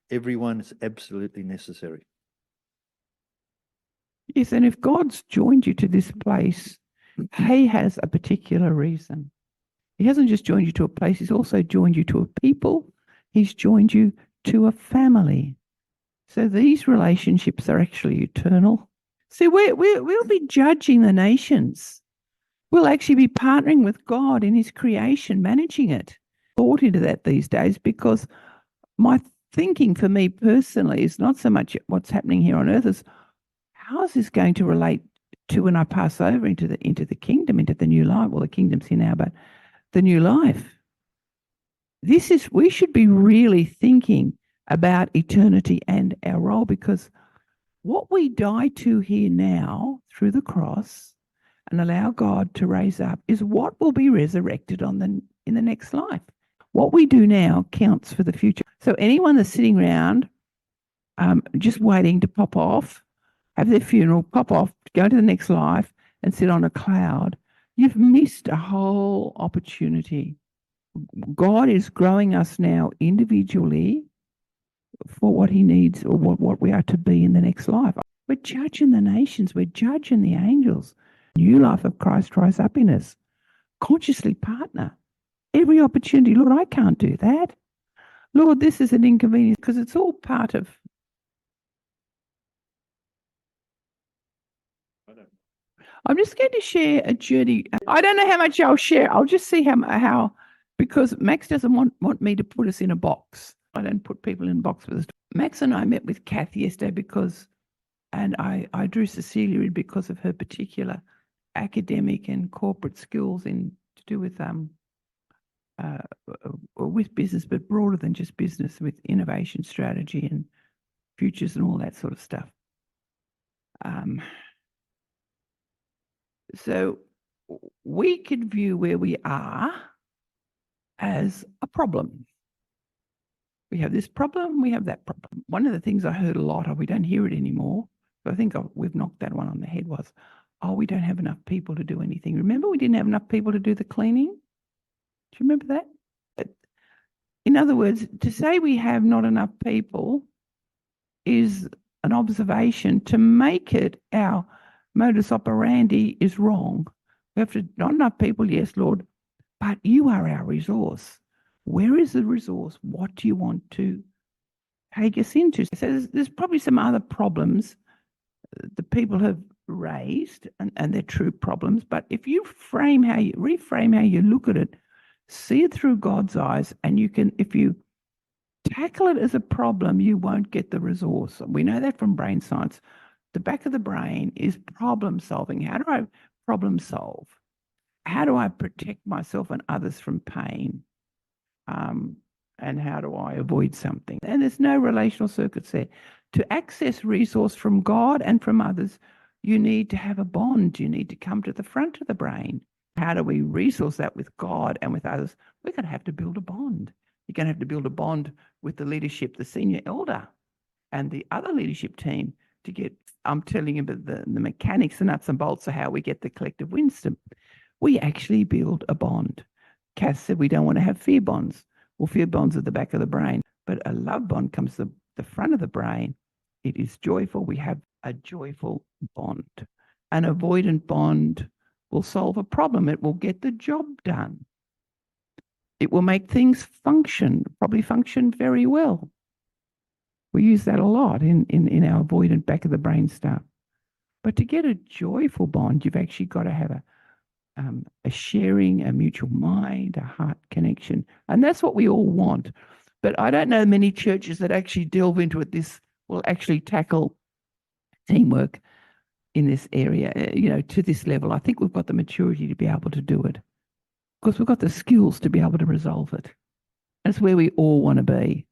Everyone is absolutely necessary. Yes, and if God's joined you to this place, He has a particular reason. He hasn't just joined you to a place, He's also joined you to a people. He's joined you to a family. So these relationships are actually eternal. See, we'll be judging the nations. We'll actually be partnering with God in His creation, managing it. Thought into that these days, because my thinking for me personally is not so much what's happening here on earth as how is this going to relate to when I pass over into the kingdom, into the new life. Well, the kingdom's here now, but the new life. We should be really thinking about eternity and our role, because what we die to here now through the cross and allow God to raise up is what will be resurrected in the next life. What we do now counts for the future. So anyone that's sitting around just waiting to pop off, have their funeral, pop off, go to the next life and sit on a cloud, you've missed a whole opportunity. God is growing us now individually for what He needs, or what we are to be in the next life. We're judging the nations. We're judging the angels. New life of Christ rise up in us. Consciously partner. Every opportunity. Lord, I can't do that. Lord, this is an inconvenience, because it's all part of. I'm just going to share a journey. I don't know how much I'll share. I'll just see how because Max doesn't want me to put us in a box. I don't put people in a box with us. Max and I met with Kath yesterday and I drew Cecilia in because of her particular academic and corporate skills to do with business, but broader than just business, with innovation strategy and futures and all that sort of stuff. So we could view where we are as a problem. We have this problem, we have that problem. One of the things I heard a lot of, we don't hear it anymore, but I think we've knocked that one on the head, was, we don't have enough people to do anything. Remember, we didn't have enough people to do the cleaning? Do you remember that? In other words, to say we have not enough people is an observation. To make it our modus operandi is wrong. We have not enough people, yes, Lord, but you are our resource. Where is the resource? What do you want to take us into? So there's probably some other problems the people have raised, and they're true problems. But if you reframe how you look at it, see it through God's eyes, and if you tackle it as a problem, you won't get the resource. We know that from brain science. The back of the brain is problem solving. How do I problem solve? How do I protect myself and others from pain? And how do I avoid something? And there's no relational circuits there. To access resource from God and from others, you need to have a bond. You need to come to the front of the brain. How do we resource that with God and with others? We're going to have to build a bond. You're going to have to build a bond with the leadership, the senior elder, and the other leadership team to get, I'm telling you about the mechanics, the nuts and bolts of how we get the collective wisdom. We actually build a bond. Cass said we don't want to have fear bonds. Well, fear bonds are the back of the brain, but a love bond comes to the front of the brain. It is joyful. We have a joyful bond. An avoidant bond will solve a problem. It will get the job done. It will make things probably function very well. We use that a lot in our avoidant back of the brain stuff. But to get a joyful bond, you've actually got to have a sharing, a mutual mind, a heart connection. And that's what we all want. But I don't know many churches that actually delve into it. This will actually tackle teamwork in this area, to this level. I think we've got the maturity to be able to do it, because we've got the skills to be able to resolve it. That's where we all want to be.